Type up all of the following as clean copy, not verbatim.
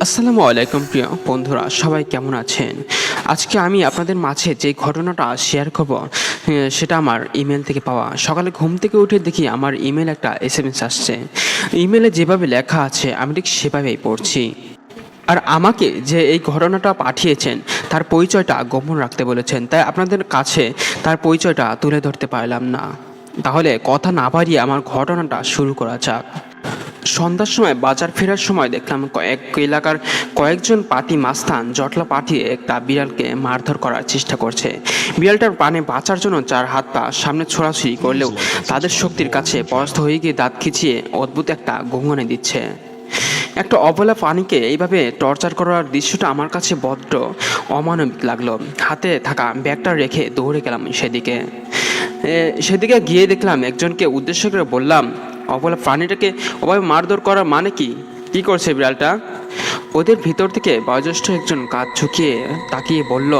আসসালামু আলাইকুম প্রিয় বন্ধুরা, সবাই কেমন আছেন? আজকে আমি আপনাদের মাঝে যে ঘটনাটা শেয়ার করব সেটা আমার ইমেল থেকে পাওয়া। সকালে ঘুম থেকে উঠে দেখি আমার ইমেল একটা এসএমএস আসছে। ইমেলে যেভাবে লেখা আছে আমি ঠিক সেভাবেই পড়ছি। আর আমাকে যে এই ঘটনাটা পাঠিয়েছেন তার পরিচয়টা গোপন রাখতে বলেছেন, তাই আপনাদের কাছে তার পরিচয়টা তুলে ধরতে পারলাম না। তাহলে কথা না বাড়িয়ে আমার ঘটনাটা শুরু করা যাক। সন্ধ্যার সময় বাজার ফেরার সময় দেখলাম কয়েক এলাকার কয়েকজন পাতি মাস্তান জটলা পাঠিয়ে একটা বিড়ালকে মারধর করার চেষ্টা করছে। বিড়ালটার প্রাণে বাঁচার জন্য চার হাত পা সামনে ছোড়াছুড়ি করলেও তাদের শক্তির কাছে পরাস্ত হয়ে গিয়ে দাঁত খিচিয়ে অদ্ভুত একটা গঙ্গনে দিচ্ছে। একটা অবলা প্রাণীকে এইভাবে টর্চার করার দৃশ্যটা আমার কাছে বড্ড অমানবিক লাগলো। হাতে থাকা ব্যাগটা রেখে দৌড়ে গেলাম সেদিকে গিয়ে দেখলাম একজনকে উদ্দেশ্য করে বললাম, অবলা প্রাণীটাকে ওভাবে মারধর করার মানে কি? কি করছে বিড়ালটা? ওদের ভিতর থেকে বয়োজ্যেষ্ঠ একজন কাঁধ ঝুঁকিয়ে তাকিয়ে বলল,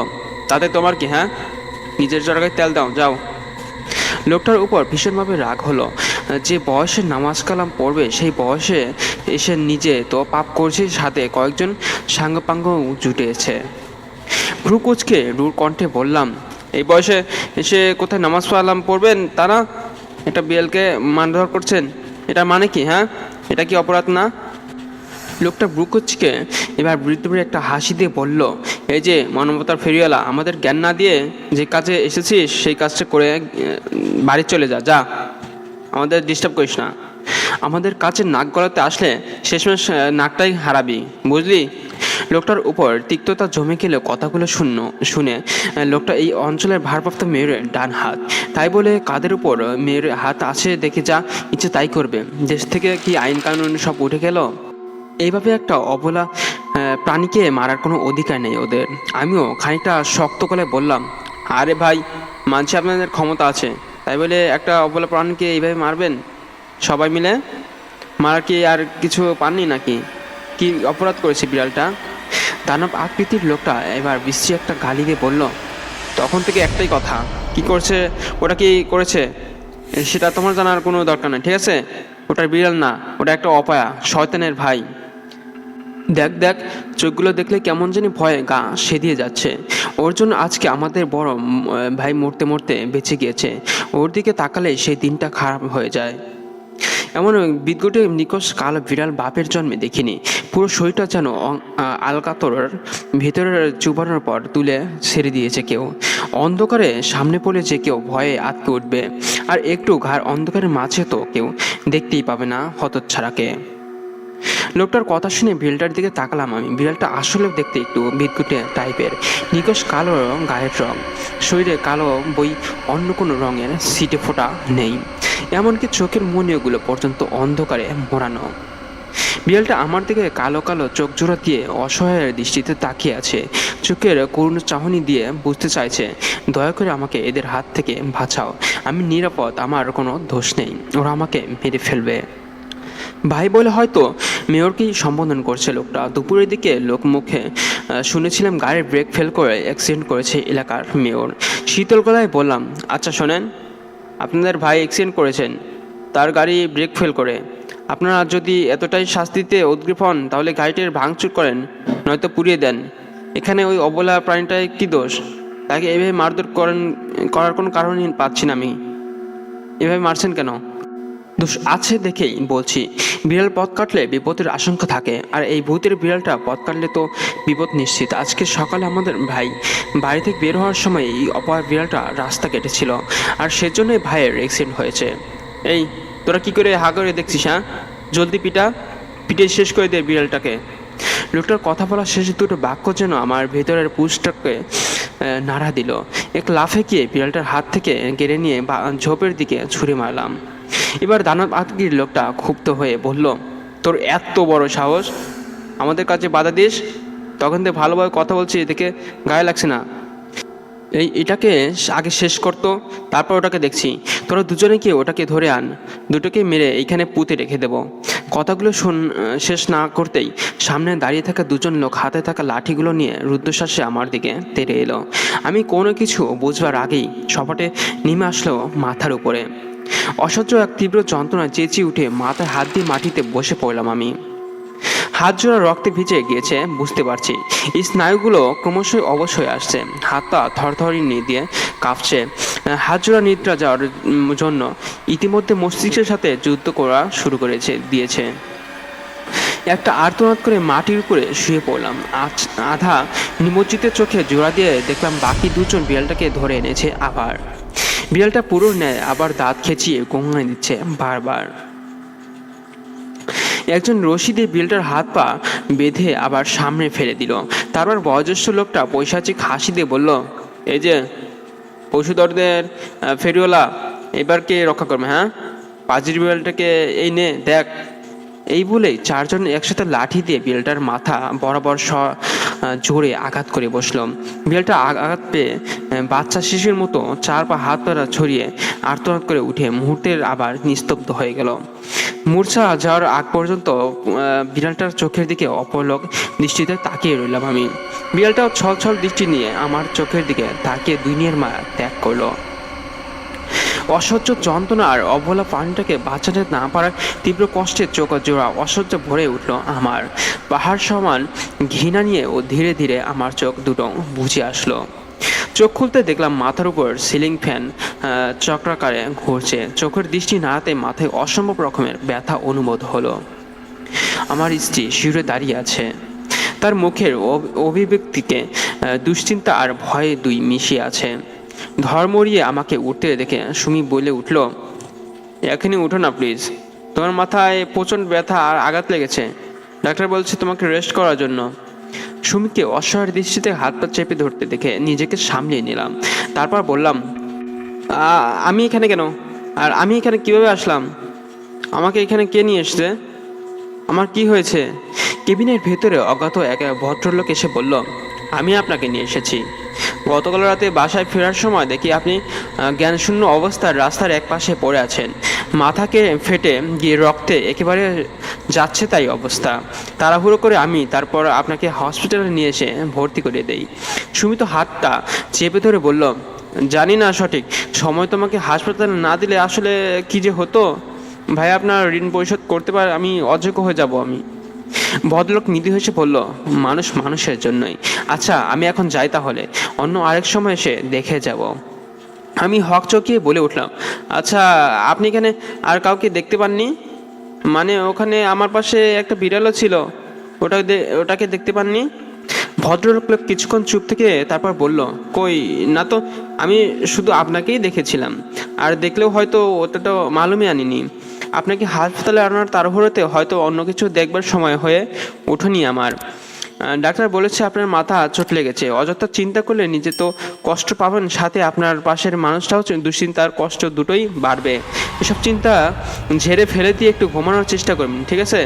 তাতে তোমার কি? হ্যাঁ, নিজের চরকায় তেল দাও, যাও। লোকটার উপর ভীষণভাবে রাগ হলো। যে বয়সে নামাজ কালাম পড়বে সেই বয়সে এসে নিজে তো পাপ করছে, সাথে কয়েকজন সাঙ্গপাঙ্গ জুটেছে। ভ্রু কুচকে রুর কণ্ঠে বললাম, এই বয়সে এসে কোথায় নামাজ কালাম পড়বেন তা না, একটা বিড়ালকে মারধর করছেন, এটা মানে কি? হ্যাঁ, এটা কি অপরাধ না? লোকটা ব্রুকুচকে এবার বৃদ্ধ একটা হাসি দিয়ে বলল, এই যে মানবতার ফেরিওয়ালা, আমাদের জ্ঞান না দিয়ে যে কাজে এসেছিস সেই কাজটা করে বাড়ি চলে যা, যা, আমাদের ডিস্টার্ব করিস না। আমাদের কাছে নাক গলাতে আসলে শেষমেশ নাকটাই হারাবি, বুঝলি? লোকটার উপর তিক্ততা জমে গেলে কথাগুলো শুনে লোকটা এই অঞ্চলের ভারপ্রাপ্ত মেয়র ডান হাত, তাই বলে কাদের উপর মেয়র হাত আছে দেখে যা ইচ্ছে তাই করবে? দেশ থেকে কি আইন কানুন সব উঠে গেল? এইভাবে একটা অবলা প্রাণীকে মারার কোনো অধিকার নেই ওদের। আমিও খানিকটা শক্ত করে বললাম, আরে ভাই, মানছি আপনাদের ক্ষমতা আছে, তাই বলে একটা অবলা প্রাণীকে এইভাবে মারবেন সবাই মিলে? মারার কি আর কিছু পাননি নাকি? কি অপরাধ করেছে বিড়ালটা? দানব আকৃতির লোকটা এবার বিশ্রী একটা গালি দিয়ে বলল, তখন থেকে একটাই কথা, কি করছে, ওটা কি করেছে সেটা তোমার জানার কোনো দরকার নেই, ঠিক আছে? ওটা বিড়াল না, ওটা একটা অপায়া, শয়তানের ভাই। দেখ দেখ, চোখগুলো দেখলে কেমন জানি ভয়ে গা সেদিয়ে যাচ্ছে। ওর জন্য আজকে আমাদের বড় ভাই মরতে মরতে বেঁচে গিয়েছে। ওর দিকে তাকালে সেই দিনটা খারাপ হয়ে যায়। এমন বিদ্যুটে নিকষ কালো বিড়াল বাপের জন্মে দেখিনি। পুরো শরীরটা যেন আলকাতর ভেতরে চুবানোর পর তুলে ছেড়ে দিয়েছে কেউ। অন্ধকারে সামনে পড়লে যে কেউ ভয়ে আটকে উঠবে, আর একটু ঘাড় অন্ধকারের মাঝে তো কেউ দেখতেই পাবে না হতচ্ছাড়াকে। লোকটার কথা শুনে বিড়ালটার দিকে তাকালাম আমি। বিড়ালটা আসলে দেখতে একটু বিদকুটে টাইপের, নিকষ কালো গায়ের রং, শরীরে কালো বই, অন্য কোনো রঙের ছিটে ফোঁটা নেই, এমনকি চোখের মনিগুলো পর্যন্ত অন্ধকারে মোড়ানো। বিড়ালটা আমার দিকে কালো কালো চোখ জোড়া দিয়ে অসহায়ের দৃষ্টিতে তাকিয়ে আছে, চোখের করুণ চাহনি দিয়ে বুঝতে চাইছে, দয়া করে আমাকে এদের হাত থেকে বাঁচাও, আমি নিরাপদ, আমার কোনো দোষ নেই, ওরা আমাকে মেরে ফেলবে। ভাই বলে হয়তো মেয়রকেই সম্বোধন করছে লোকটা। দুপুরের দিকে লোকমুখে শুনেছিলাম গাড়ির ব্রেক ফেল করে অ্যাক্সিডেন্ট করেছে এলাকার মেয়র। শীতল গলায় বললাম, আচ্ছা শোনেন, আপনাদের ভাই অ্যাক্সিডেন্ট করেছেন, তার গাড়ি ব্রেক ফেল করে। আপনারা যদি এতটাই শাস্তিতে উদ্গ্রীব হন তাহলে গাড়িটির ভাঙচুর করেন, নয়তো পুড়িয়ে দেন। এখানে ওই অবলা প্রাণীটায় কী দোষ? তাকে এভাবে মারধর করার কোনো কারণই পাচ্ছি না আমি। এভাবে মারছেন কেন? দোষ আছে দেখেই বলছি। বিড়াল পথ কাটলে বিপদের আশঙ্কা থাকে, আর এই ভূতের বিড়ালটা পথ কাটলে তো বিপদ নিশ্চিত। আজকে সকালে আমাদের ভাই বাড়ি থেকে বের হওয়ার সময় এই অপয়া বিড়ালটা রাস্তা কেটেছিল, আর সেজন্যই ভাইয়ের অ্যাক্সিডেন্ট হয়েছে। এই, তোরা কি করে হা করে দেখছিস? হ্যাঁ, জলদি পিটে শেষ করে দে বিড়ালটাকে। লোকটার কথা বলা শেষে দুটো বাক্য যেন আমার ভেতরের পুষটাকে নাড়া দিল। এক লাফে গিয়ে বিড়ালটার হাত থেকে কেড়ে নিয়ে ঝোপের দিকে ছুঁড়ে মারলাম। এবার দানব আকৃতির লোকটা ক্ষুব্ধ হয়ে বলল, তোর এত বড় সাহস, আমাদের কাছে বাধা দিস? তখন থেকে ভালোভাবে কথা বলছি, দেখে গায়ে লাগছে না? এটাকে আগে শেষ করতো, তারপর ওটাকে দেখছি। তোরা দুজনে গিয়ে ওটাকে ধরে আন, দুটোকে মেরে এইখানে পুঁতে রেখে দেবো। কথাগুলো শেষ না করতেই সামনে দাঁড়িয়ে থাকা দুজন লোক হাতে থাকা লাঠিগুলো নিয়ে রুদ্ধশ্বাসে আমার দিকে তেড়ে এলো। আমি কোনো কিছু বুঝবার আগেই সপাটে নেমে আসলো মাথার উপরে। অসহ্য এক তীব্র যন্ত্রণা চেঁচিয়ে উঠে মাথায় হাত দিয়ে মাটিতে বসে পড়লাম আমি। হাত জোড়া রক্তে ভিজে গিয়েছে বুঝতে পারছি। স্নায়ুগুলো ক্রমশই অবশ হয়ে আসছে, হাত পা থরথরি দিয়ে কাঁপছে। হাত জোড়া নিদ্রা যাওয়ার জন্য ইতিমধ্যে মস্তিষ্কের সাথে যুদ্ধ করা শুরু দিয়েছে। একটা আর্তনাদ করে মাটির উপরে শুয়ে পড়লাম। আধা নিমজ্জিত চোখে জোড়া দিয়ে দেখলাম বাকি দুজন বিড়ালটাকে ধরে এনেছে আবার। বিড়ালটা পুরো নেয় আবার দাঁত খেঁচিয়ে গোঙায় দিচ্ছে বারবার। একজন রশি দিয়ে বিড়ালটার হাত পা বেঁধে আবার সামনে ফেলে দিল। তারপর বয়োজ্যেষ্ঠ লোকটা পৈশাচিক হাসি দিয়ে বলল, এই যে পশুধরদের ফেরিওয়ালা, এবার কে রক্ষা করবে? হ্যাঁ, পাজির বিড়ালটাকে এই নে দেখ। এই বলেই চারজন একসাথে লাঠি দিয়ে বিড়ালটার মাথা বরাবর জোরে আঘাত করে বসল। বিড়ালটা আঘাত পেয়ে বাচ্চা শিশুর মতো চার পা হাত পা ছড়িয়ে আর্তনাদ করে উঠে মুহূর্তের আবার নিস্তব্ধ হয়ে গেল। মূর্ছা যাওয়ার আগ পর্যন্ত বিড়ালটার চোখের দিকে অপলক দৃষ্টিতে তাকিয়ে রইলাম আমি। বিড়ালটাও ছল ছল দৃষ্টি নিয়ে আমার চোখের দিকে তাকিয়ে দুনিয়ার মায়া ত্যাগ করলো। অসহ্য যন্ত্রণা আর অবলা প্রাণীটাকে বাঁচাতে না পারার তীব্র কষ্টের চোখ জোড়া অসহ্য ভরে উঠল আমার। পাহাড় সমান ঘৃণা নিয়ে ও ধীরে ধীরে আমার চোখ দুটো বুঝে আসলো। চোখ খুলতে দেখলাম মাথার উপর সিলিং ফ্যান চক্রাকারে ঘুরছে। চোখের দৃষ্টি নাড়াতে মাথায় অসম্ভব রকমের ব্যথা অনুভব হলো। আমার স্ত্রী শিউরে দাঁড়িয়ে আছে। তার মুখের অভিব্যক্তিতে দুশ্চিন্তা আর ভয়ে দুই মিশিয়ে আছে। ধর্মরিয়ে আমাকে উঠতে দেখে সুমি বলে উঠল, এখনই উঠো না প্লিজ, তোমার মাথায় প্রচণ্ড ব্যথা আর আঘাত লেগেছে। ডাক্তার বলছে তোমাকে রেস্ট করার জন্য। সুমিকে অসহায় দৃষ্টিতে হাত পা চেপে ধরতে দেখে নিজেকে সামলিয়ে নিলাম। তারপর বললাম, আমি এখানে কেন? আর আমি এখানে কিভাবে আসলাম? আমাকে এখানে কে নিয়ে এসছে? আমার কি হয়েছে? কেবিনের ভেতরে অজ্ঞাত এক ভদ্রলোক এসে বলল, আমি আপনাকে নিয়ে এসেছি। গতকাল রাতে বাসায় ফেরার সময় দেখি আপনি জ্ঞানশূন্য অবস্থার রাস্তার এক পাশে পড়ে আছেন। মাথাকে ফেটে গিয়ে রক্তে একেবারে যাচ্ছে তাই অবস্থা। তাড়াহুড়ো করে আমি তারপর আপনাকে হসপিটালে নিয়ে এসে ভর্তি করে দেই। সুমিত হাতটা চেপে ধরে বলল, জানি না সঠিক সময় তোমাকে হাসপাতালে না দিলে আসলে কি যে হতো। ভাই, আপনার ঋণ পরিশোধ করতে পারে আমি অযোগ্য হয়ে যাব। আমি। ভদ্রলোক মৃদু হেসে বলল, মানুষ মানুষের জন্যই। আচ্ছা, আমি এখন যাই তাহলে, অন্য আরেক সময় এসে দেখে যাব। আমি হক চকিয়ে বলে উঠলাম, আচ্ছা আপনি এখানে আর কাউকে দেখতে পাননি? মানে ওখানে আমার পাশে একটা বিড়ালও ছিল, ওটাকে দেখতে পাননি? ভদ্রলোক কিছুক্ষণ চুপ থেকে তারপর বলল, কই না তো, আমি শুধু আপনাকেই দেখেছিলাম, আর দেখলেও হয়তো ওটা মালুমই আনিনি। আপনাকে হাসপাতালে আনার তাড়াহুড়োতে হয়তো অন্য কিছু দেখবার সময় হয়ে ওঠেনি আমার। ডাক্তার বলেছে আপনার মাথা চোট লেগেছে। অযথা চিন্তা করলে নিজে তো কষ্ট পাবেন, সাথে আপনার পাশের মানুষটাও দুশ্চিন্তার কষ্ট দুটোই বাড়বে। এসব চিন্তা ঝেড়ে ফেলে দিয়ে একটু ঘুমানোর চেষ্টা করবেন, ঠিক আছে?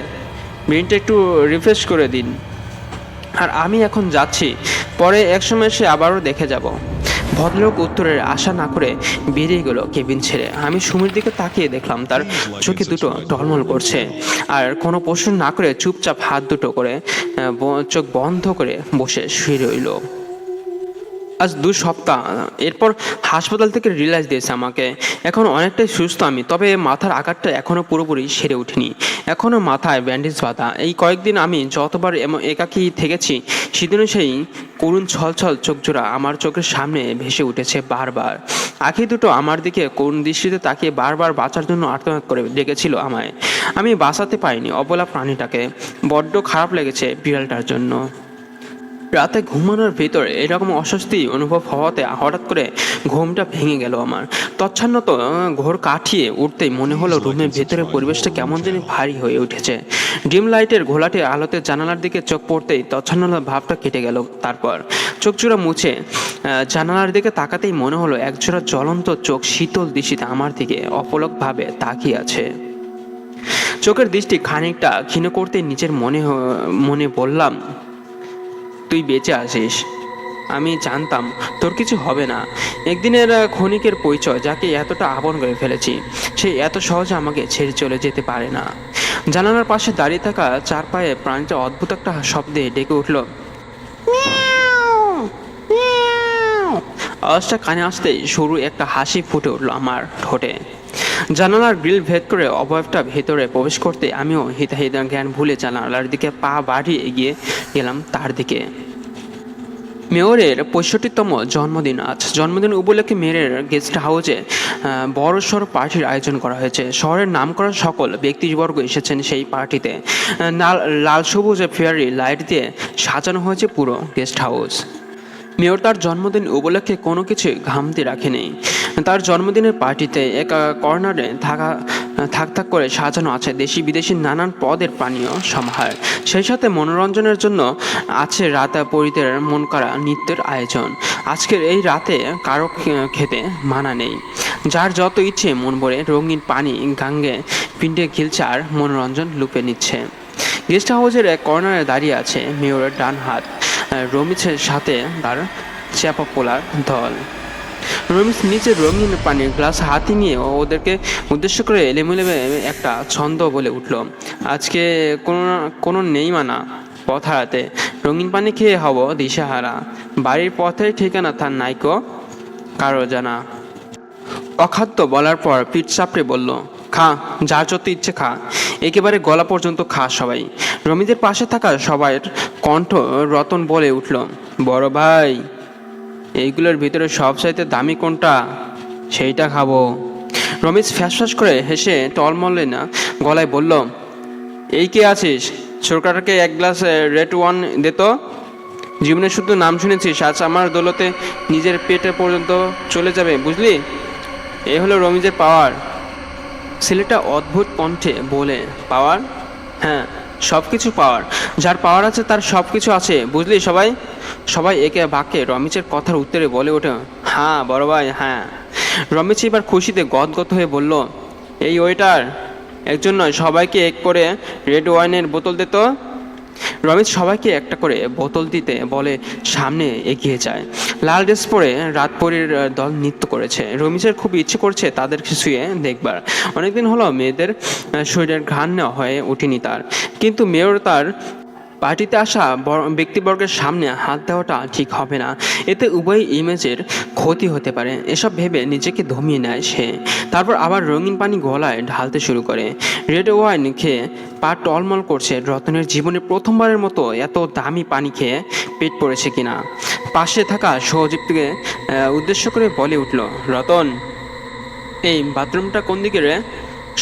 ব্রেনটা একটু রিফ্রেশ করে দিন। আর আমি এখন যাচ্ছি, পরে একসময় এসে আবারও দেখে যাব। ভদ্রলোক উত্তরের আশা না করে বেরিয়ে গেল কেবিন ছেড়ে। আমি সুমির দিকে তাকিয়ে দেখলাম তার চোখে দুটো টলমল করছে, আর কোনো প্রশ্ন না করে চুপচাপ হাত দুটো করে চোখ বন্ধ করে বসে শুয়ে রইল। আজ 2 সপ্তাহ এরপর হাসপাতাল থেকে রিলাইজ দিয়েছে আমাকে। এখন অনেকটাই সুস্থ আমি, তবে মাথার আঘাতটা এখনও পুরোপুরি সেরে ওঠেনি। এখনও মাথায় ব্যান্ডেজ বাঁধা। এই কয়েকদিন আমি যতবার একাকী থেকেছি, সেদিনও সেই করুণ ছলছল চোখজোড়া আমার চোখের সামনে ভেসে উঠেছে বারবার। আঁখি দুটো আমার দিকে করুণ দৃষ্টিতে তাকিয়ে বারবার বাঁচার জন্য আর্তনাদ করে ডেকেছিল আমায়। আমি বাঁচাতে পারিনি অবলা প্রাণীটাকে। বড্ড খারাপ লেগেছে বিড়ালটার জন্য। রাতে ঘুমানোর ভেতর এরকম অস্বস্তি অনুভব হওয়াতে হঠাৎ করে ঘুমটা ভেঙে গেল আমার। তৎক্ষণাৎ ঘোর কাটিয়ে উঠতেই মনে হলো রুমের ভেতরের পরিবেশটা কেমন যেন ভারী হয়ে উঠেছে। ডিম লাইটের ঘোলাটে আলোতে জানালার দিকে চোখ পড়তেই তৎক্ষণাৎ ভাবটা কেটে গেল। তারপর চোখ জোড়া মুছে জানালার দিকে তাকাতেই মনে হলো একজোড়া জ্বলন্ত চোখ শীতল দৃষ্টিতে আমার দিকে অপলকভাবে তাকিয়ে আছে। চোখের দৃষ্টি খানিকটা ক্ষীণ করতেই নিজের মনে বললাম, তুই বেঁচে আছিস। আমি জানতাম তোর কিছু হবে না। একদিনের ক্ষণিকের পরিচয়, যাকে এতটা আপন করে ফেলেছি, সে এত সহজে আমাকে ছেড়ে চলে যেতে পারে না। জানালার পাশে দাঁড়িয়ে থাকা চার পায়ে প্রাণীটা অদ্ভুত একটা শব্দে ডেকে উঠল। আওয়াজটা কানে আসতেই সরু একটা হাসি ফুটে উঠল আমার ঠোঁটে। জানালার গ্রিল ভেদ করে অবয়বটা ভেতরে প্রবেশ করতে আমিও হিতাহিত জ্ঞান ভুলে জানালার দিকে পা বাড়িয়ে এগিয়ে গেলাম তার দিকে। মেয়রের 65তম জন্মদিন আজ। জন্মদিন উপলক্ষে মেয়রের গেস্ট হাউসে বড়সড় পার্টির আয়োজন করা হয়েছে। শহরের নামকরা সকল ব্যক্তিবর্গ এসেছেন সেই পার্টিতে। লাল সবুজ ফেয়ারি লাইট দিয়ে সাজানো হয়েছে পুরো গেস্ট হাউস। মেয়র তার জন্মদিন উপলক্ষে কোনো কিছু ঘামতি রাখেনি। তার জন্মদিনের পার্টিতে এক কর্নারে থাক করে সাজানো আছে দেশি বিদেশি নানান পদের পানীয় সমাহার। সেই সাথে মনোরঞ্জনের জন্য আছে রাত পরিতের মন করা নৃত্যের আয়োজন। আজকের এই রাতে কারো খেতে মানা নেই। যার যত ইচ্ছে মন ভরে রঙিন পানি গাঙ্গে পিণ্ডে গিলছে আর মনোরঞ্জন লুপে নিচ্ছে। গেস্ট হাউসের এক কর্নারে দাঁড়িয়ে আছে মেয়রের ডান হাত রমিজের সাথে তার চাপা পোলার দল। রমিজ নিচে রঙিন পানির গ্লাস হাতে নিয়ে ওদেরকে উদ্দেশ্য করে এলেমেলে একটা ছন্দ বলে উঠল। আজকে কোনো নেই মানা, পথ হারাতে রঙিন পানি খেয়ে হব দিশাহারা, বাড়ির পথের ঠিকানা তার নাইকো কারো জানা। অখাদ্য বলার পর পিঠ চাপড়ে বলল, খা, যার যত ইচ্ছে খা, একেবারে গলা পর্যন্ত খা সবাই। রমিজের পাশে থাকা সবার কণ্ঠ রতন বলে উঠল, বড় ভাই, এইগুলোর ভিতরে সবচাইতে দামি কোনটা, সেইটা খাবো। রমিজ ফ্যাঁস করে হেসে টলমলে না গলায় বলল, এই কে আছিস, সরকারকে এক গ্লাস রেড ওয়ান দে তো। জীবনে শুধু নাম শুনেছিস, আজ আমার দৌলতে নিজের পেটে পর্যন্ত চলে যাবে, বুঝলি? এই হলো রমিজের পাওয়ার। ছেলেটা অদ্ভুত কণ্ঠে বলে, পাওয়ার? হ্যাঁ, সব কিছু পাওয়ার। যার পাওয়ার আছে তার সব কিছু আছে, বুঝলি? সবাই একে বাক্যে রমিজের কথার উত্তরে বলে ওঠে, হ্যাঁ বড় ভাই, হ্যাঁ। রমিজ এবার খুশিতে গদগদ হয়ে বলল, এই ওয়েটার, একজন নয় সবাইকে এক করে রেড ওয়াইনের বোতল দে তো। রমিজ সবাইকে একটা করে বোতল দিতে বলে সামনে এগিয়ে যায়। লাল ড্রেস পরে রাতপরীর দল নৃত্য করেছে। রমিজের খুব ইচ্ছে করছে তাদের ছুঁয়ে দেখবার। অনেকদিন হলো মেয়েদের শরীরের ঘ্রাণ নেওয়া হয়ে ওঠেনি তার। কিন্তু মেয়র তার পার্টিতে আসা ব্যক্তিবর্গের সামনে হাত দেওয়াটা ঠিক হবে না, এতে উভয় ইমেজের ক্ষতি হতে পারে। এসব ভেবে নিজেকে দমিয়ে নেয় সে। তারপর আবার রঙিন পানি গলায় ঢালতে শুরু করে। রেড ওয়াইন খেয়ে পা টলমল করছে। রতনের জীবনে প্রথমবারের মতো এত দামি পানি খেয়ে পেট পড়েছে কিনা। পাশে থাকা সহজীবকে উদ্দেশ্য করে বলে উঠল, রতন, এই বাথরুমটা কোন দিকে রে?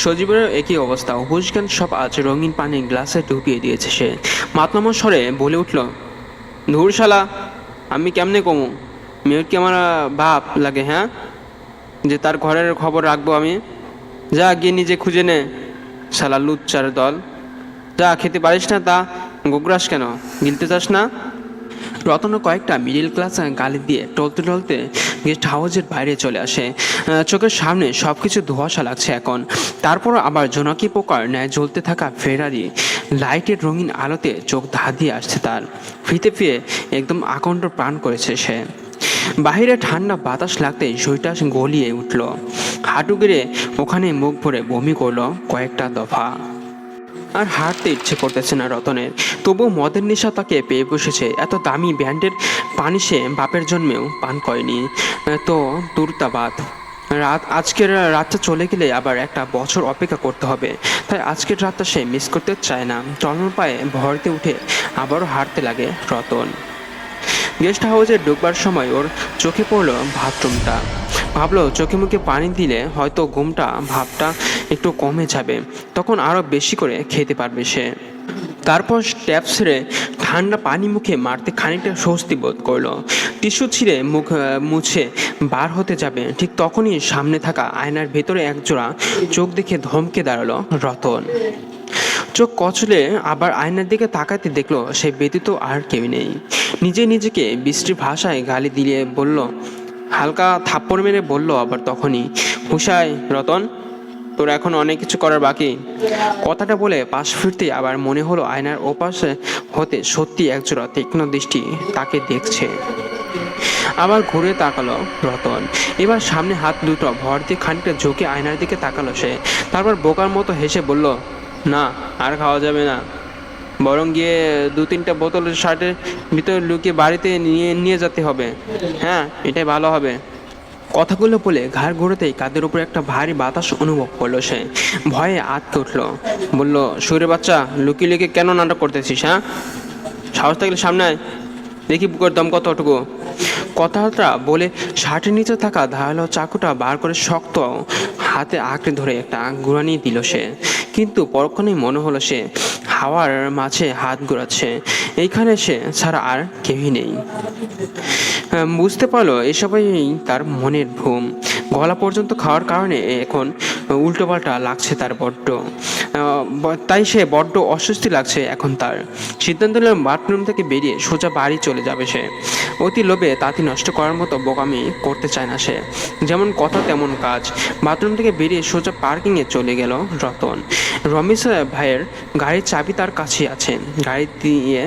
সজীবেরও একই অবস্থা। হুশজ্ঞান সব আজ রঙিন পানি গ্লাসে ডুবিয়ে দিয়েছে সে। মাতলামো স্বরে বলে উঠল, ধুর শালা, আমি কেমনে কমু? মেয়র কি আমার বাপ লাগে, হ্যাঁ, যে তার ঘরের খবর রাখবো আমি? যা গিয়ে নিজে খুঁজে নে, শালা লুচ্চার দল। যা, খেতে পারিস না তা গোগ্রাস কেন, গিলতে চাস না? রতনও কয়েকটা মিডিল ক্লাস গালি দিয়ে টলতে গেস্ট হাউসের বাইরে চলে আসে। চোখের সামনে সব কিছু ধোঁয়াশা লাগছে এখন। তারপরও আবার জোনাকি পোকার ন্যায় জ্বলতে থাকা ফেরারি লাইটের রঙিন আলোতে চোখ ধাঁধিয়ে আসছে তার। ফিরে একদম আকণ্ঠ প্রাণ করেছে সে। বাহিরে ঠান্ডা বাতাস লাগতেই শরীরটা গলিয়ে উঠল। হাঁটু গেড়ে ওখানে মুখ ভরে বমি করলো কয়েকটা দফা। আর হাঁটতে ইচ্ছে করতেছে না রতনের। তবুও মদের নেশা তাকে পেয়ে বসেছে। এত দামি ব্র্যান্ডের পানি সে বাপের জন্মেও পান করেনি। তো দূরতাবাদ। আজকের রাতটা চলে গেলে আবার একটা বছর অপেক্ষা করতে হবে। তাই আজকের রাতটা সে মিস করতে চায় না। চলন পায়ে ভরতে উঠে আবারও হাঁটতে লাগে রতন। গেস্ট হাউসে ঢুকবার সময় ওর চোখে পড়ল বাথরুমটা। ভাবলো চোখে মুখে পানি দিলে হয়তো ঘুমটা ভাবটা একটু কমে যাবে, তখন আরও বেশি করে খেতে পারবে সে। তারপর ট্যাপ ছেড়ে ঠান্ডা পানি মুখে মারতে খানিকটা স্বস্তি বোধ করলো। টিস্যু ছিঁড়ে মুখ মুছে বার হতে যাবে, ঠিক তখনই সামনে থাকা আয়নার ভেতরে একজোড়া চোখ দেখে ধমকে দাঁড়ালো রতন। চোখ কচলে আবার আয়নার দিকে তাকাতে দেখলো সে ব্যতীত আর কেউ নেই। নিজেকে বিশ্রী ভাষায় গালি দিয়ে বলল, হালকা থাপ্পড় মেরে বলল আবার তখনই, হুঁশাই রতন, তোর এখন অনেক কিছু করার বাকি। কথাটা বলে পাশ ফিরতে আবার মনে হলো আয়নার ওপাশে হতে সত্যি একজোড়া তীক্ষ্ণ দৃষ্টি তাকে দেখছে। আবার ঘুরে তাকালো রতন। এবার সামনে হাত দুটো ভর দিয়ে খানিকটা ঝুঁকে আয়নার দিকে তাকালো সে। তারপর বোকার মতো হেসে বলল, না, আর খাওয়া যাবে না, বরং গিয়ে 2-3টা বোতল শার্টের ভিতরে লুকিয়ে বাড়িতে নিয়ে যেতে হবে। হ্যাঁ, এটাই ভালো হবে। কথাগুলো বলে ঘাড় ঘোরাতেই কাঁধের উপর একটা ভারী বাতাস অনুভব করলো সে। ভয়ে আঁতকে উঠল। বলল, সুরের বাচ্চা, লুকিয়ে লুকিয়ে কেন নাটক করতেছিস? হ্যাঁ, সাহস থাকলে সামনে আয়, দেখি বুকের দম কতটুকু। কথাটা বলে শার্টের নিচে থাকা ধারালো চাকুটা বার করে শক্ত হাতে আঁকড়ে ধরে একটা গুড়ানি দিল সে। কিন্তু পরক্ষণেই মনে হলো সে হাওয়ার মাঝে হাত ঘোরাচ্ছে, এইখানে সে ছাড়া আর কেউই নেই। বুঝতে পারলো এসবই তার মনের ভ্রম। গলা পর্যন্ত খাওয়ার কারণে এখন উল্টোপাল্টা লাগছে তার বড্ড, তাই সে বড্ড অস্বস্তি লাগছে এখন তার। সিদ্ধান্ত নিল বাথরুম থেকে বেরিয়ে সোজা বাড়ি চলে যাবে সে। অতি লোভে তাঁতি নষ্ট করার মতো বোকামি করতে চায় না সে। যেমন কথা তেমন কাজ। বাথরুম থেকে বেরিয়ে সোজা পার্কিংয়ে চলে গেল রতন। রমেশ ভাইয়ের গাড়ির চাবি তার কাছেই আছে, গাড়ি দিয়ে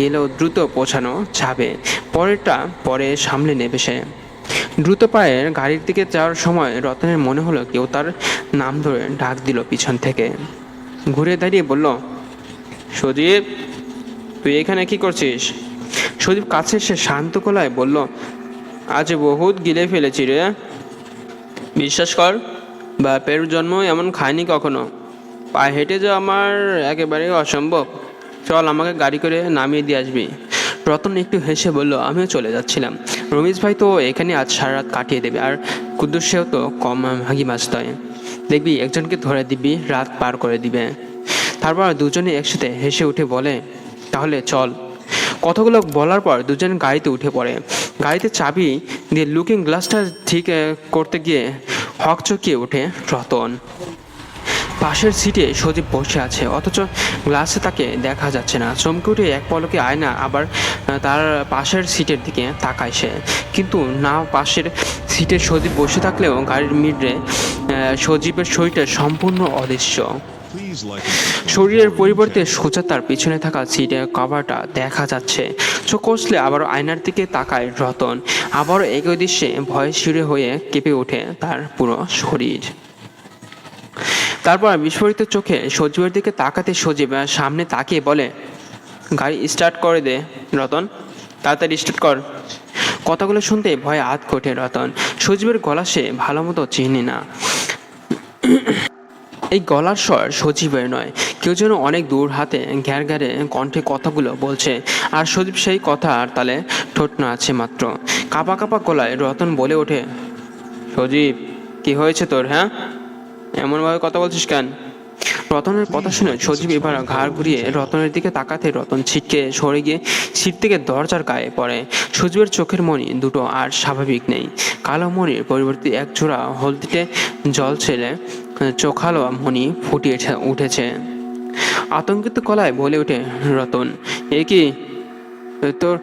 গেলেও দ্রুত পৌঁছানো যাবে, পরেরটা পরে সামলে নেবে সে। দ্রুত পায়ে গাড়ির দিকে যাওয়ার সময় রতনের মনে হলো কেউ তার নাম ধরে ডাক দিল পিছন থেকে। ঘুরে দাঁড়িয়ে বলল, সজীব, তুই এখানে কি করছিস? সজীব কাছে এসে শান্ত গলায় বলল, আজ বহুত গিলে ফেলেছি রে। বিশ্বাস কর, বাপের জন্ম এমন খায়নি কখনো। পায়ে হেঁটে যাওয়া আমার একেবারেই অসম্ভব। চল, আমাকে গাড়ি করে নামিয়ে দিয়ে আসবি। রতন একটু হেসে বলল, আমিও চলে যাচ্ছিলাম। রমেশ ভাই তো এখানে আজ সারা রাত কাটিয়ে দেবে, আর কুদ্দুস সেও তো কম ভাগি মাছ নয়। দেখবি একজনকে ধরে দিবি, রাত পার করে দিবে। তারপর দুজনে একসাথে হেসে উঠে বলে, তাহলে চল। কথাগুলো বলার পর দুজন গাড়িতে উঠে পড়ে। গাড়িতে চাবি দিয়ে লুকিং গ্লাসটা ঠিক করতে গিয়ে হকচকিয়ে ওঠে রতন। পাশের সিটে সজীব বসে আছে, অথচ গ্লাসে তাকে দেখা যাচ্ছে না। চমকে উঠে এক পলকে আয়না আবার তার পাশের সিটের দিকে তাকায় সে। কিন্তু না, পাশের সিটে সজীব বসে থাকলেও গাড়ির মিডরে সজীবের শরীরটা সম্পূর্ণ অদৃশ্য। শরীরের পরিবর্তে সোজা তার পিছনে থাকা সিটের কভারটা দেখা যাচ্ছে। চোখ কষলে আবার আয়নার দিকে তাকায় রতন। আবারও একই দৃশ্যে ভয়ে শিরে হয়ে কেঁপে ওঠে তার পুরো শরীর। তারপর বিস্ফোরিত চোখে সজীবের দিকে তাকাতে সজীব সামনে তাকিয়ে বলে, গাড়ি স্টার্ট করে দে রতন, তাড়াতাড়ি স্টার্ট কর। কথাগুলো শুনতে ভয়ে আঁতকে ওঠে রতন। সজীবের গলা সে ভালো মতো চিনি না। এই গলার স্বর সজীবের নয়, কেউ যেন অনেক দূর হাতে ঘ্যার ঘ্যারে কণ্ঠে কথাগুলো বলছে, আর সজীব সেই কথা আর তালে ঠোঁট নাড়ছে মাত্র। কাঁপা কাঁপা গলায় রতন বলে ওঠে, সজীব, কি হয়েছে তোর? হ্যাঁ, এমনভাবে কথা বলছিস কেন? রতনের কথা শুনে সজীব এবার ঘাড় ঘুরিয়ে রতনের দিকে তাকাতে রতন ছিটকে সরে গিয়ে সিট থেকে দরজার গায়ে পড়ে। সজীবের চোখের মণি দুটো আর স্বাভাবিক নেই। কালো মণির পরিবর্তে এক জোড়া হলদিতে জল ছেলে চোখালো মণি ফুটিয়ে উঠেছে। আতঙ্কিত গলায় বলে ওঠে রতন, এ কি, তোর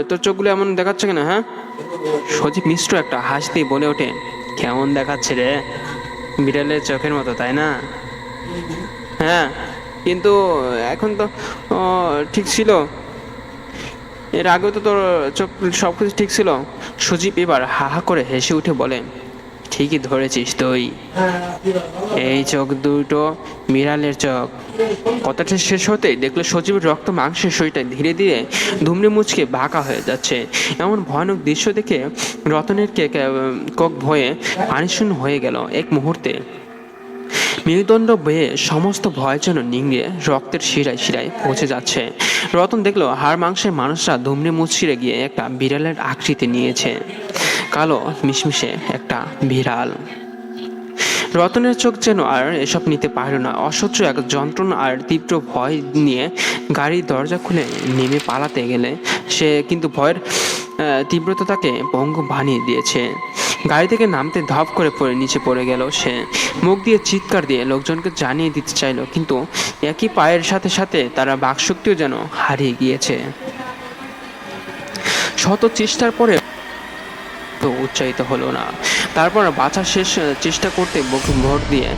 তোর চোখগুলো এমন দেখাচ্ছে কেন? হ্যাঁ? সজীব মিশ্র একটা হাসতেই বলে ওঠে, কেমন দেখাচ্ছে রে? বিড়ালের চোখের মতো, তাই না? হ্যাঁ, কিন্তু এখন তো ঠিক ছিল। এর আগেও তো তোর চোখ সব কিছু ঠিক ছিল। সজীব এবার হা হা করে হেসে উঠে বলে, ঠিকই ধরেছিস তুই, এই চোখ দুটো বিড়ালের চোখ। কথাটা শেষ হতেই দেখলো সজীবের রক্ত মাংসের শরীরটা ধীরে ধীরে দুমড়ে মুচকে বাঁকা হয়ে যাচ্ছে। এমন ভয়ানক দৃশ্য দেখে রতনের কক ভয়ে পানিশূন্য হয়ে গেল এক মুহূর্তে। মেরুদণ্ড বেয়ে সমস্ত ভয় যেন নিংড়ে রক্তের শিরায় শিরায় পৌঁছে যাচ্ছে। রতন দেখলো হাড় মাংসের মানুষরা দুমড়ে মুচড়ে গিয়ে একটা বিড়ালের আকৃতি নিয়েছে, কালো মিশমিশে একটা বিড়াল। রতনের চোখ যেন আর এসব নিতে পারল না। অসহ্য এক যন্ত্রণা আর তীব্র ভয় নিয়ে গাড়ির দরজা খুলে নেমে পালাতে গেলে সে, কিন্তু ভয়ের তীব্রতা তাকে পঙ্গু বানিয়ে দিয়েছে। গাড়ি থেকে নামতে ধপ করে পড়ে নিচে পড়ে গেল সে। মুখ দিয়ে চিৎকার দিয়ে লোকজনকে জানিয়ে দিতে চাইল, কিন্তু একই পায়ের সাথে সাথে তারা বাকশক্তিও যেন হারিয়ে গিয়েছে। শত চেষ্টার পরে উচ্চারিত হলো না। তারপর বাঁচার শেষ চেষ্টা করতে বুকে ভর দিয়ে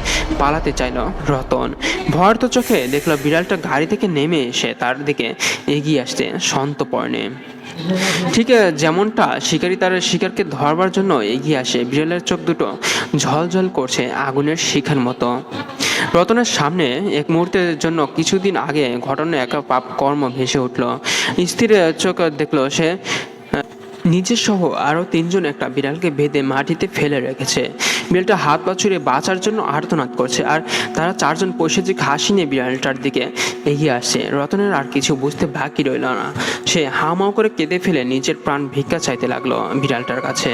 পালাতে চাইল রতন। ভয়ার্ত চোখে দেখলো বিড়ালটা গাড়ি থেকে নেমে এসে তার দিকে এগিয়ে আসছে সন্তর্পণে। ঠিক যেমনটা শিকারী তার শিকারকে ধরবার জন্য এগিয়ে আসে, বিড়ালের চোখ দুটো ঝলঝল করছে আগুনের শিখার মতো। রতনের সামনে এক মুহূর্তের জন্য কিছুদিন আগে ঘটনা এক পাপ কর্ম ভেসে উঠল। স্থির চোখ দেখলো সে নিজের সহ আরও তিনজন একটা বিড়ালকে বেঁধে মাটিতে ফেলে রেখেছে। বিড়ালটা হাত পা ছুড়ে বাঁচার জন্য আর্তনাদ করছে, আর তারা চারজন পৈশাচিক হাসি নিয়ে বিড়ালটার দিকে এগিয়ে আসছে। রতনের আর কিছু বুঝতে বাকি রইল না। সে হাউমাউ করে কেঁদে ফেলে নিজের প্রাণ ভিক্ষা চাইতে লাগলো বিড়ালটার কাছে।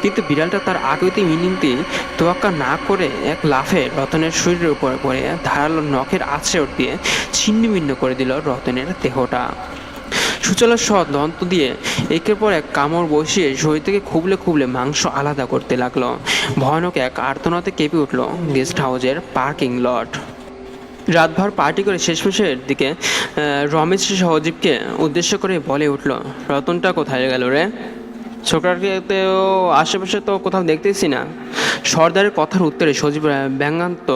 কিন্তু বিড়ালটা তার আগতি মিনতি তোয়াক্কা না করে এক লাফে রতনের শরীরের উপর পড়ে ধারালো নখের আছড়ে দিয়ে ছিন্নভিন্ন করে দিল রতনের দেহটা। সুচলার সহ দন্ত দিয়ে একের পর এক কামড় বসিয়ে শরীর থেকে খুবলে খুবলে মাংস আলাদা করতে লাগলো। ভয়ানক এক আর্তনাদে কেঁপে উঠল গেস্ট হাউসের পার্কিং লট। রাতভর পার্টি করে শেষমেশের দিকে রমেশ সহজীবকে উদ্দেশ্য করে বলে উঠল, রতনটা কোথায় গেল রে? ছোকরাকেও আশেপাশে তো কোথাও দেখতেছি না। সর্দারের কথার উত্তরে সজীব ব্যঙ্গান্ত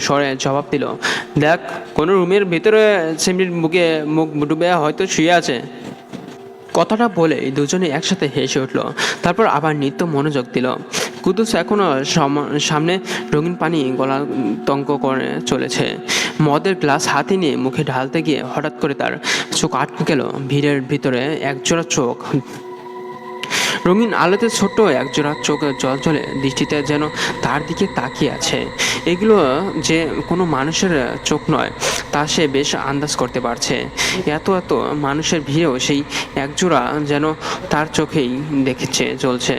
স্বরে জবাব দিল, দেখ, কোনো রুমের ভিতরে সিমড়ির বুকে মুখ ডুবে হয়তো শুয়ে আছে। কথাটা বলে দুজনে একসাথে হেসে উঠল। তারপর আবার নিত্য মনোযোগ দিল। কুদ্দুস এখনো সামনে রঙিন পানি গলাতঙ্ক করে চলেছে। মদের গ্লাস হাতে নিয়ে মুখে ঢালতে গিয়ে হঠাৎ করে তার চোখ আটকে গেল ভিড়ের ভিতরে একজোড়া চোখ। রঙিন আলোতে ছোট্ট একজোড়া চোখ জলজলে দৃষ্টিতে যেন তার দিকে তাকিয়ে আছে। এগুলো যে কোনো মানুষের চোখ নয় তা সে বেশ আন্দাজ করতে পারছে। এত এত মানুষের ভিড়েও সেই একজোড়া যেন তার চোখেই দেখেছে জ্বলছে,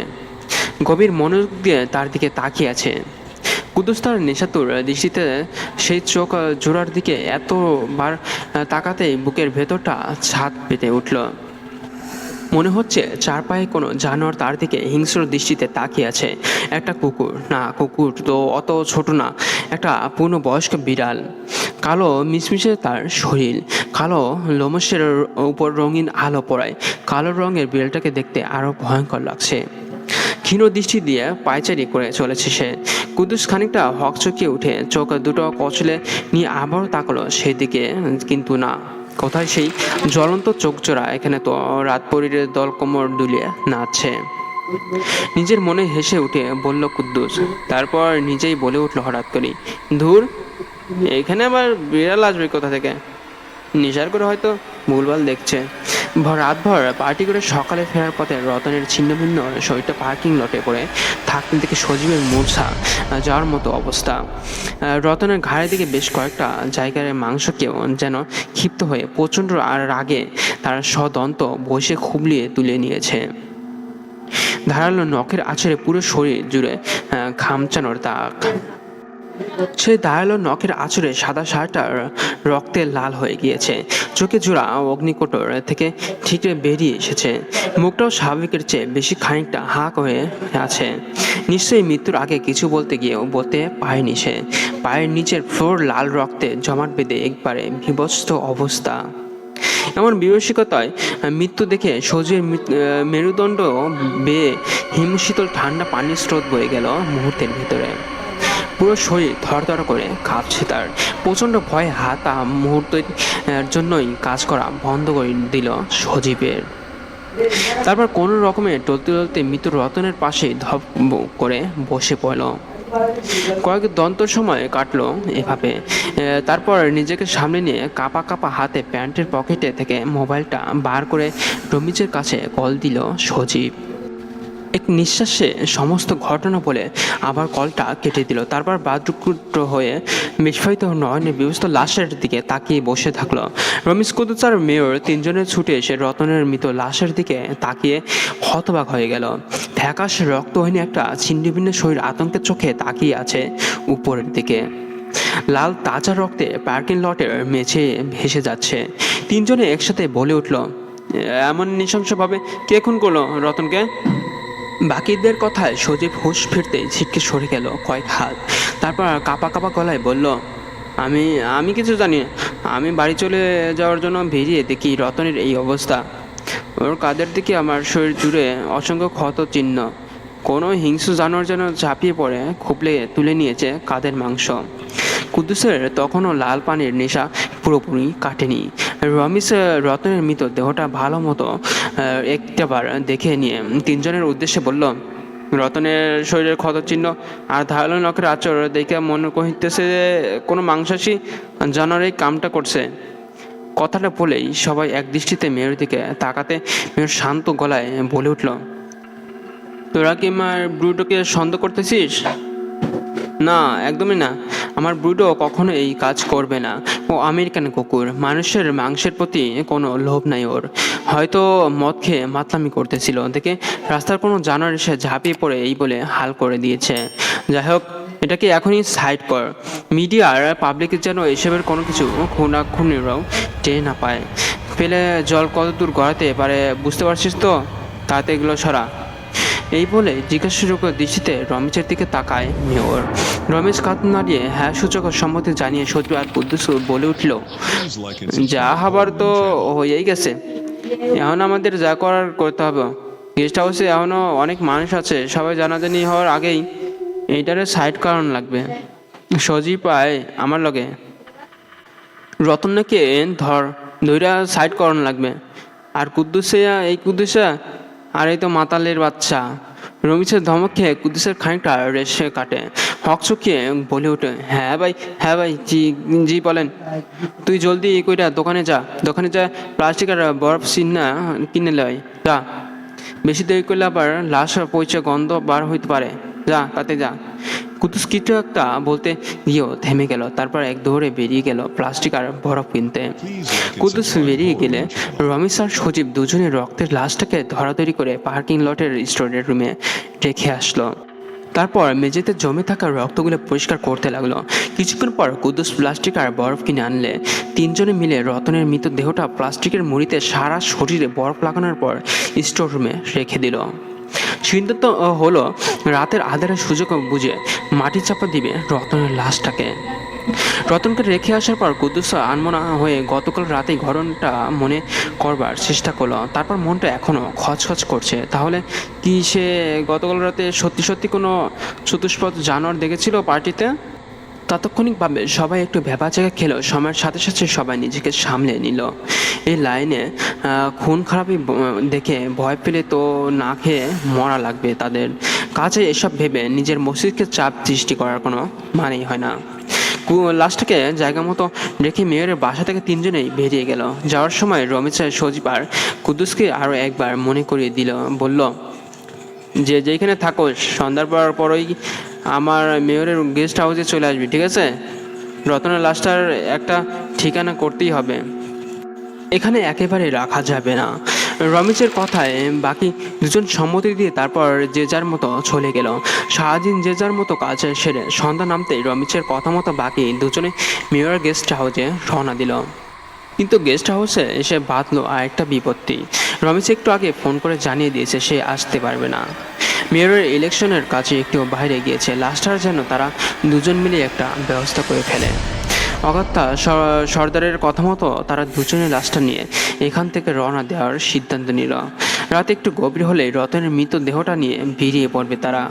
গভীর মনোযোগ দিয়ে তার দিকে তাকিয়ে আছে। কুদ্দুস তার নেশাতুর দৃষ্টিতে সেই চোখ জোড়ার দিকে এতবার তাকাতেই বুকের ভেতরটা ছাদ পেতে উঠল। মনে হচ্ছে চার পায়ে কোনো জানোয়ার তার দিকে হিংস্র দৃষ্টিতে তাকিয়ে আছে। একটা কুকুর না, কুকুর তো অত ছোট না, একটা পূর্ণবয়স্ক বিড়াল। কালো মিশমিশে তার শরীর, কালো লোমশের উপর রঙিন আলো পড়ায় কালো রঙের বিড়ালটাকে দেখতে আরও ভয়ঙ্কর লাগছে। ক্ষীণ দৃষ্টি দিয়ে পায়চারি করে চলেছে সে। কুদ্দুস খানিকটা হকচকিয়ে উঠে চোখ দুটো কচলে নিয়ে আবারও তাকালো সেদিকে, কিন্তু না, কোথায় সেই জ্বলন্ত চোখজোড়া? এখানে তো রাতপরীর দল কোমর দুলিয়ে নাচছে। নিজের মনে হেসে উঠে বলল কুদ্দুস, তারপর নিজেই বলে উঠল হঠাৎ করে, ধুর, এখানে আবার বিড়াল আসবে কোথা থেকে? নেশার করে হয়তো ভুলভাল দেখছে। রাতভর পার্টি করে সকালে ফেরার পথে রতনের ছিন্নভিন্ন শরীরটা পার্কিং লটে পড়ে থাকতে দেখে সজীবের মূর্ছা যাওয়ার মতো অবস্থা। রতনের ঘাড়ের দিকে বেশ কয়েকটা জায়গার মাংসকেও যেন ক্ষিপ্ত হয়ে প্রচণ্ড আর রাগে তার সদন্ত বসে খুবলিয়ে তুলে নিয়েছে। ধারালো নখের আছড়ে পুরো শরীর জুড়ে খামচানোর দাগ। সেই ধারালো নখের আঁচড়ে সাদা শার্টটা রক্তে লাল হয়ে গিয়েছে। চোখে জোড়া অগ্নিকোটর থেকে ঠিকরে বেরিয়ে এসেছে। মুখটাও স্বাভাবিকের চেয়ে বেশি খানিকটা হাঁ হয়ে আছে। নিশ্চয়ই মৃত্যুর আগে কিছু বলতে গিয়েও বলতে পারেনি সে। পায়ের নিচের ফ্লোর লাল রক্তে জমাট বেঁধে একবারে বিভৎস অবস্থা। এমন বিভীষিকতায় মৃত্যু দেখে সজীবের মেরুদণ্ড বেয়ে হিমশীতল ঠান্ডা পানির স্রোত বয়ে গেল মুহূর্তের ভিতরে। পুরো শরীর থরথর করে কাঁপছে তার। প্রচণ্ড ভয়ে হাত মুহূর্তের জন্যই কাজ করা বন্ধ করে দিল সজীবের। তারপর কোনো রকমে টলতে টলতে মৃত্যুর রতনের পাশে ধপ করে বসে পড়ল। কয়েক দন্ত সময় কাটলো এভাবে। তারপর নিজেকে সামনে নিয়ে কাঁপা কাঁপা হাতে প্যান্টের পকেটে থেকে মোবাইলটা বার করে রমিজের কাছে কল দিল সজীব। এক নিঃশ্বাসে সমস্ত ঘটনা বলে আবার কলটা কেটে দিল। তারপর বাদ্রুকুট হয়ে বিস্ফোরিত নয়নে বিবস্ত লাশের দিকে তাকিয়ে বসে থাকলো। রমিজ, কুদ্দুস আর মেয়র তিনজনের ছুটে এসে রতনের মৃত লাশের দিকে তাকিয়ে হতবাক হয়ে গেল। ফ্যাকাশ রক্তহীন একটা ছিন্নভিন্ন শরীর আতঙ্কের চোখে তাকিয়ে আছে উপরের দিকে। লাল তাজা রক্তে পার্কিং লটের মেঝে ভেসে যাচ্ছে। তিনজনে একসাথে বলে উঠল, এমন নৃশংসভাবে কে খুন করলো রতনকে? বাকিদের কথায় সজীব হুঁশ ফিরতে ছিটকে সরে গেল কয়েক হাত। তারপর কাঁপা কাঁপা গলায় বলল, আমি কিছু জানি না। আমি বাড়ি চলে যাওয়ার জন্য বেরিয়ে দেখি রতনের এই অবস্থা। ওর কাঁধের দিকে আমার শরীর জুড়ে অসংখ্য ক্ষত চিহ্ন। কোনো হিংস্র জানোয়ার যেন ঝাঁপিয়ে পড়ে খুবলে তুলে নিয়েছে কাঁধের মাংস। কুদ্দুসের তখনও লাল পানির নেশা পুরোপুরি কাটেনি। রমিজ রতনের মৃত দেহটা ভালো মতো একটাবার দেখে নিয়ে তিনজনের উদ্দেশ্যে বলল, রতনের শরীরের ক্ষতচিহ্ন আর ধারালো নখের আঁচড় দেখে মনে কহিতেছে কোনো মাংসাশী জানোয়ার এই কামটা করছে। কথাটা বলেই সবাই এক দৃষ্টিতে মেয়ের দিকে তাকাতে মেয়ের শান্ত গলায় বলে উঠল, তোরা কি আমার ব্রুটোকে সন্দেহ করতেছিস? না, একদমই না। আমার ব্রুডো কখনো এই কাজ করবে না। ও আমেরিকান কুকুর, মানুষের মাংসের প্রতি কোনো লোভ নাই ওর। হয়তো মদ খেয়ে মাতলামি করতেছিল, দেখে রাস্তার কোনো জানোয়ার এসে ঝাঁপিয়ে পড়ে এই বলে হাল করে দিয়েছে। যাই হোক, এটাকে এখনই সাইড কর। মিডিয়া আর পাবলিকের যেন এসবের কোনো কিছু খুনাখুনিরাও টেনে না পায়। পেলে জল কত দূর গড়াতে পারে বুঝতে পারছিস তো? তাতে এগুলো সরা। এই বলে জিজ্ঞাসাযোগ্য দৃষ্টিতে রমেশের দিকে তাকায় মেয়র। রমেশ কাঁধ নাড়িয়ে হ্যাঁ সূচক সম্মতি জানিয়ে সজীব আর কুদ্দুস বলে উঠল, যা হবার তো হয়েই গেছে, এখন আমাদের যা করার করতে হবে। গেস্ট হাউসে এখনো অনেক মানুষ আছে, সবাই জানাজানি হওয়ার আগেই এইটারে সাইড কারণ লাগবে। সজীব আয় আমার লগে, রতনকে ধৈরা সাইড করানো লাগবে। আর কুদ্দুসে আর এই তো মাতালের বাচ্চা। রমেশের ধমক খেয়ে কুদ্দুসের খানিকটা রেশে কাটে, হক চুকিয়ে বলে ওঠে, হ্যাঁ ভাই, জি জি বলেন। তুই জলদি কইটা দোকানে যা প্লাস্টিকের বরফ কিনে লয় যা। বেশি দেরি করলে আবার লাশ পৌঁছে গন্ধ বার হইতে পারে। যা তাতে যা। কুদ্দুস কিছু একটা বলতে গিয়েও থেমে গেল, তারপর এক দৌড়ে বেরিয়ে গেল প্লাস্টিক আর বরফ কিনতে। কুদ্দুস বেরিয়ে গেলে রমেশ আর সজীব দুজনে রক্তের লাশটাকে ধরাধরি করে পার্কিং লটের স্টোরের রুমে রেখে আসলো। তারপর মেঝেতে জমে থাকা রক্তগুলো পরিষ্কার করতে লাগলো। কিছুক্ষণ পর কুদ্দুস প্লাস্টিক আর বরফ কিনে আনলে তিনজনে মিলে রতনের মৃতদেহটা প্লাস্টিকের মুড়িতে সারা শরীরে বরফ লাগানোর পর স্টোর রুমে রেখে দিল। সিদ্ধান্ত হলো রাতের আধারের সুযোগ বুঝে মাটি চাপা দিবে রতনের লাশটাকে। রতনকে রেখে আসার পর কুদ্দুস আনমনা হয়ে গতকাল রাতেই ঘটনাটা মনে করবার চেষ্টা করলো। তারপর মনটা এখনও খচখচ করছে। তাহলে কি সে গতকাল রাতে সত্যি কোনো চতুষ্পদ জানোয়ার দেখেছিল পার্টিতে? তাৎক্ষণিকভাবে সবাই একটু ভ্যাবাচেকা খেলো। সময়ের সাথে সাথে সবাই নিজেকে সামলে নিল। এই লাইনে খুন খারাপি দেখে ভয় পেলে তো না খেয়ে মরা লাগবে তাদের। কাজে এসব ভেবে নিজের মস্তিষ্কে চাপ সৃষ্টি করার কোনো মানেই হয় না। লাশটাকে জায়গা মতো রেখে মেয়রের বাসা থেকে তিনজনেই বেরিয়ে গেল। যাওয়ার সময় রমেশ সজীব আর কুদ্দুসকে আরও একবার মনে করিয়ে বলল, যেখানে থাকো সন্ধ্যার পরই আমার মেয়রের গেস্ট হাউসে চলে আসবি, ঠিক আছে? রতনের লাশটার একটা ঠিকানা করতেই হবে, এখানে একেবারে রাখা যাবে না। রমেশের কথায় বাকি দুজন সম্মতি দিয়ে তারপর যে যার মতো চলে গেল। সারাদিন যে যার মতো কাজ সেরে সন্ধ্যা নামতেই রমেশের কথা মতো বাকি দুজনে মেয়র গেস্ট হাউসে রওনা দিল। কিন্তু গেস্ট হাউসে এসে বাঁধলো আর একটা বিপত্তি। রমেশ একটু আগে ফোন করে জানিয়ে দিয়েছে সে আসতে পারবে না। মেয়রের ইলেকশনের কাছে একটু বাইরে গিয়েছে। লাস্টার যেন তারা দুজন মিলে একটা ব্যবস্থা করে ফেলে। অগত্যা সর্দারের কথা মতো তারা দুজনে লাশটা নিয়ে এখান থেকে রওনা দেওয়ার সিদ্ধান্ত নিল। রাত একটু গভীর হলেই রতনের মৃতদেহটা নিয়ে বেরিয়ে পড়বে তারা।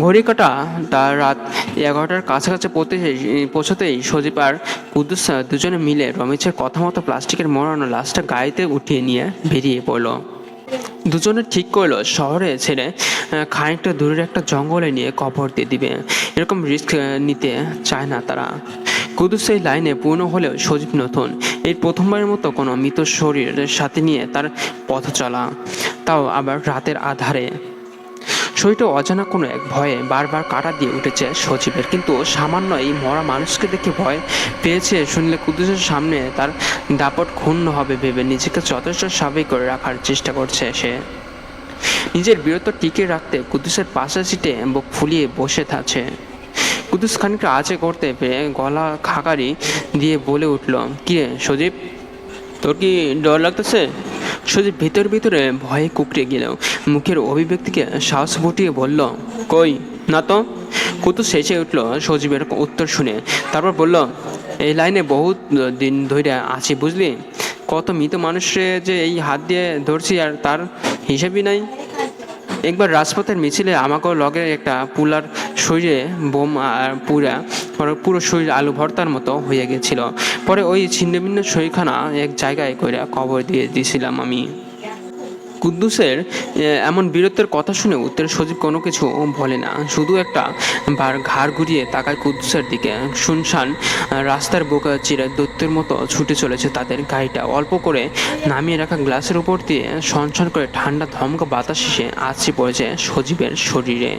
ঘড়ি কাটা তার রাত 11টার কাছাকাছি পৌঁছতেই সজীব আর কুদ্দুস দুজনে মিলে রমেশের কথা মতো প্লাস্টিকের মোড়ানো লাশটা গাড়িতে উঠিয়ে নিয়ে বেরিয়ে পড়লো। দুজনে ঠিক করলো শহরে ছেড়ে খানিকটা দূরের একটা জঙ্গলে নিয়ে কবর দিয়ে দিবে। এরকম রিস্ক নিতে চায় না তারা। কুদ্দুস এই লাইনে পূর্ণ হলেও সজীব নতুন। এই প্রথমবারের মতো কোনো মৃত শরীরের সাথে নিয়ে তার পথ চলা, তাও আবার রাতের আধারে। শরীরটা অজানা কোনো এক ভয়ে বারবার কাটা দিয়ে উঠেছে সজীবের। কিন্তু সামান্য এই মরা মানুষকে দেখে ভয় পেয়েছে শুনলে কুদ্দুসের সামনে তার দাপট ক্ষুণ্ণ হবে ভেবে নিজেকে যথেষ্ট স্বাভাবিক করে রাখার চেষ্টা করছে সে। নিজের বীরত্ব টিকিয়ে রাখতে কুদ্দুসের পাশের সিটে বুক ফুলিয়ে বসে থাকছে। কুদ্দুস খানিকটা আঁচে করতে পেরে গলা খাকারি দিয়ে বলে উঠল, কি রে সজীব, তোর কি ডর লাগতেছে? সজীব ভিতরে ভয়ে কুকড়ে গেলেও মুখের অভিব্যক্তিকে সাহস ফুটিয়ে বলল, কই না তো। কুদ্দুস হেসে উঠল সজীবের উত্তর শুনে। তারপর বলল, এই লাইনে বহুত দিন ধরে আছি বুঝলি। কত মৃত মানুষরে যে এই হাত দিয়ে ধরছি আর তার হিসাবই নাই। একবার রাজপথের মিছিলে আমাকেও লগে একটা পুলার শরীরে বোম আর পুরো শরীর আলু ভর্তার মতো হয়ে গেছিল। পরে ওই ছিন্নভিন্ন শরীরখানা এক জায়গায় করে কবর দিয়ে দিয়েছিলাম আমি। কুদ্দুসের এমন বীরত্বের কথা শুনে উত্তরে সজীব কোনো কিছু বলে না, শুধু একটা বার ঘাড় ঘুরিয়ে তাকায় কুদ্দুসের দিকে। শুনশান রাস্তার বুক চিরে দৈত্যের মতো ছুটে চলেছে তাদের গাড়িটা। অল্প করে নামিয়ে রাখা গ্লাসের উপর দিয়ে সনসন করে ঠান্ডা ধমকা বাতাস এসে আছড়ে পড়েছে সজীবের শরীরে।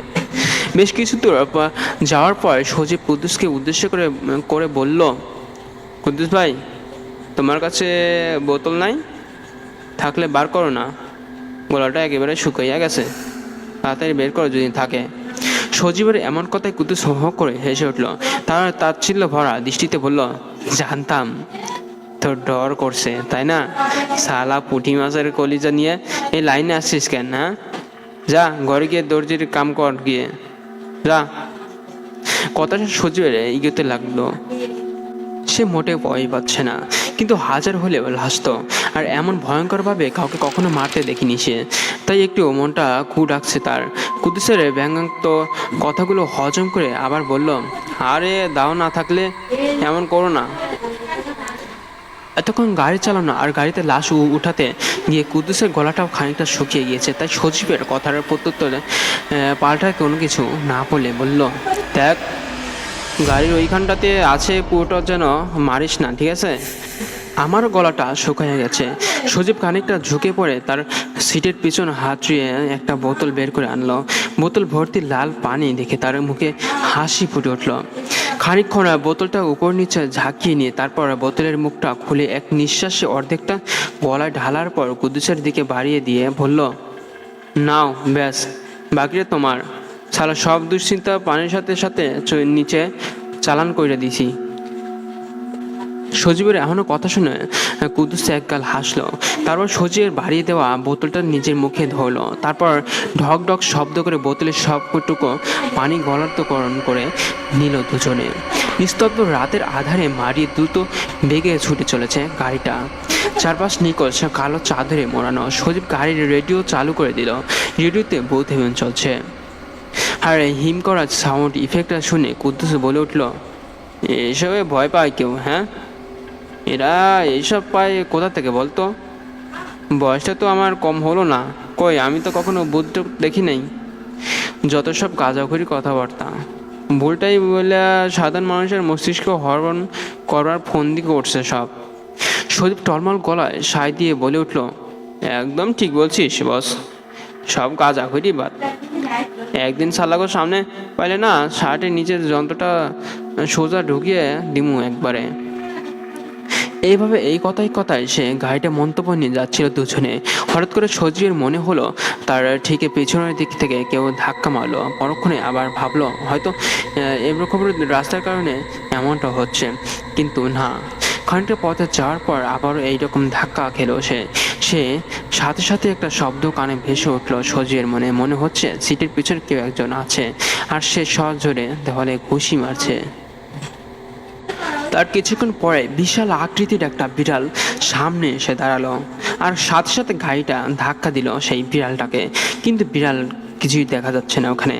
বেশ কিছু দূর যাওয়ার পর সজীব কুদ্দুসকে উদ্দেশ্য করে বলল, কুদ্দুস ভাই, তোমার কাছে বোতল নাই? থাকলে বার করো না, গলাটা একেবারে শুকাইয়া গেছে, তাড়াতাড়ি বের করো যদি থাকে। সজীবের এমন কথায় কুদ্দুস হো হো করে হেসে উঠল। তার তাচ্ছিল্য ভরা দৃষ্টিতে বলল, জানতাম তোর ডর করছে তাই না? শালা পুঁটি মাছের কলিজা নিয়ে এই লাইনে আসছিস কেন? হ্যাঁ, যা ঘরে গিয়ে দর্জির কাম কর গিয়ে, যা। কথাটা সজীবের ইগোতে লাগলো। সে মোটেও ভয় পাচ্ছে না, কিন্তু হাজার হলেও হাসত। আর এমন ভয়ঙ্করভাবে কাউকে কখনো মারতে দেখিনি সে, তাই একটু মনটা কু ডাকছে তার। কুদ্দুসের ব্যঙ্গাত্মক কথাগুলো হজম করে আবার বলল, আরে দাও না, থাকলে এমন করো না। এতক্ষণ গাড়ি চালানো আর গাড়িতে লাশ উঠাতে গিয়ে কুদ্দুসের গলাটাও খানিকটা শুকিয়ে গিয়েছে। তাই সজীবের কথার প্রত্যুত্তরে পাল্টায় কোনো কিছু না বলে বলল, দেখ, গাড়ির ওইখানটাতে আছে, পুরোটা যেন মারিস না, ঠিক আছে? আমারও গলাটা শুকিয়ে গেছে। সজীব খানিকটা ঝুঁকে পড়ে তার সিটের পিছন হাতড়িয়ে একটা বোতল বের করে আনলো। বোতল ভর্তি লাল পানি দেখে তার মুখে হাসি ফুটে উঠল। খানিকক্ষণ বোতলটা উপর নিচে ঝাঁকিয়ে নিয়ে তারপর বোতলের মুখটা খুলে এক নিঃশ্বাসে অর্ধেকটা গলায় ঢালার পর কুদ্দুসের দিকে বাড়িয়ে দিয়ে বলল, নাও, ব্যাস, বাকিটা তোমার। শালা সব দুশ্চিন্তা পানির সাথে সাথে নিচে চালান করে দিছি। সজীবের এখনো কথা শুনে কুদ্দুস একগাল হাসলো। তারপর সজীবের বাড়িয়ে দেওয়া বোতলটা নিজের মুখে ধরলো। তারপর ঢক ঢক শব্দ করে বোতলের সবটুকু পানি গলার্ধকরণ করে নিল দুজনে। নিস্তব্ধ রাতের আধারে মারিয়ে দ্রুত বেগে ছুটে চলেছে গাড়িটা। চারপাশ নিকশ কালো চাদরে মোড়ানো। সজীব গাড়ির রেডিও চালু করে দিল। রেডিওতে বৌদ্ধ হেমন চলছে। আর হিম করা সাউন্ড ইফেক্টটা শুনে কুদ্দুস বলে উঠল, এসবে ভয় পায় কেউ? হ্যাঁ, এরা এইসব পায় কোথা থেকে বলতো? বয়সটা তো আমার কম হলো না। কই, আমি তো কখনো বুদ্ধ দেখি নাই। যত সব গাঁজাখুরি কথাবার্তা, ভুলটাই বলে সাধারণ মানুষের মস্তিষ্ক হরণ করবার ফন্দি করছে সব। সদীপ টলমল গলায় সায় দিয়ে বলে উঠল, একদম ঠিক বলছিস বস, সব গাঁজাখুরি বাদ। একদিন সালাগোর সামনে পাইলে না, শার্টের নিচের যন্ত্রটা সোজা ঢুকিয়ে দিমু একবারে। এইভাবে এই কথায় সে গাড়িটা মন্তব্য নিয়ে যাচ্ছিল দুজনে। হঠাৎ করে সজীবের মনে হলো তার ঠিক পেছনের দিক থেকে কেউ ধাক্কা মারলো। পরক্ষণে আবার ভাবলো হয়তো এরকম রাস্তার কারণে এমনটা হচ্ছে, কিন্তু না। খানিকটা পথে যাওয়ার পর আবারও এইরকম ধাক্কা খেলো সে সাথে সাথে একটা শব্দ কানে ভেসে উঠলো সজীবের মনে হচ্ছে সিটের পিছনে কেউ একজন আছে, আর সে সজোরে দেওয়ালে ঘুষি মারছে। তার কিছুক্ষণ পরে বিশাল আকৃতির একটা বিড়াল সামনে এসে দাঁড়ালো, আর সাথে সাথে গাড়িটা ধাক্কা দিল সেই বিড়ালটাকে, কিন্তু বিড়াল কিছুই দেখা যাচ্ছে না ওখানে।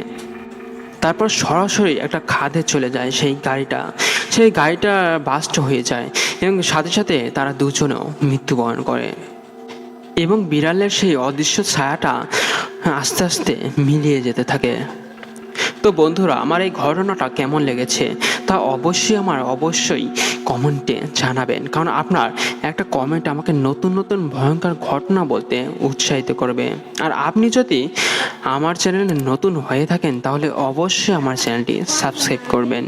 তারপর সরাসরি একটা খাদে চলে যায় সেই গাড়িটা বাস্ট হয়ে যায়, এবং সাথে সাথে তারা দুজনেও মৃত্যুবরণ করে। এবং বিড়ালের সেই অদৃশ্য ছায়াটা আস্তে আস্তে মিলিয়ে যেতে থাকে। তো বন্ধুরা, আমার এই ঘটনাটা কেমন লেগেছে তা অবশ্যই কমেন্টে জানাবেন, কারণ আপনার একটা কমেন্ট আমাকে নতুন নতুন ভয়ঙ্কর ঘটনা বলতে উৎসাহিত করবে। আর আপনি যদি আমার চ্যানেলে নতুন হয়ে থাকেন তাহলে অবশ্যই আমার চ্যানেলটি সাবস্ক্রাইব করবেন।